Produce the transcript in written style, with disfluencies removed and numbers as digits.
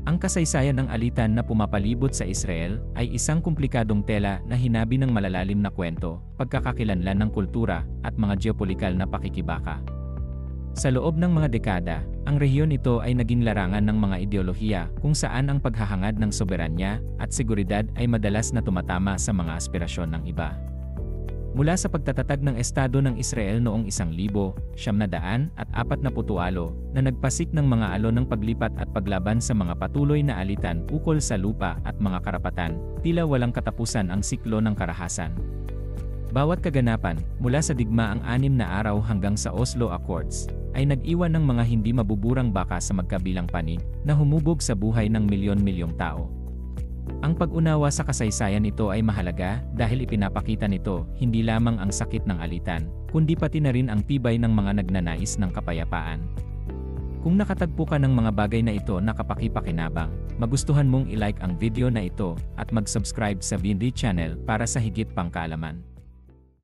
Ang kasaysayan ng alitan na pumapalibot sa Israel ay isang komplikadong tela na hinabi ng malalalim na kwento, pagkakakilanlan ng kultura, at mga geopolitikal na pakikibaka. Sa loob ng mga dekada, ang rehiyon ito ay naging larangan ng mga ideolohiya kung saan ang paghahangad ng soberanya at seguridad ay madalas na tumatama sa mga aspirasyon ng iba. Mula sa pagtatatag ng Estado ng Israel noong 1948 na nagpasik ng mga alon ng paglipat at paglaban sa mga patuloy na alitan ukol sa lupa at mga karapatan, tila walang katapusan ang siklo ng karahasan. Bawat kaganapan, mula sa digmaang 6 na araw hanggang sa Oslo Accords, ay nag-iwan ng mga hindi mabuburang baka sa magkabilang panig na humubog sa buhay ng milyon-milyong tao. Ang pag-unawa sa kasaysayan ito ay mahalaga dahil ipinapakita nito hindi lamang ang sakit ng alitan, kundi pati na rin ang tibay ng mga nagnanais ng kapayapaan. Kung nakatagpo ka ng mga bagay na ito na kapaki-pakinabang, magustuhan mong i-like ang video na ito at mag-subscribe sa VND channel para sa higit pang kaalaman.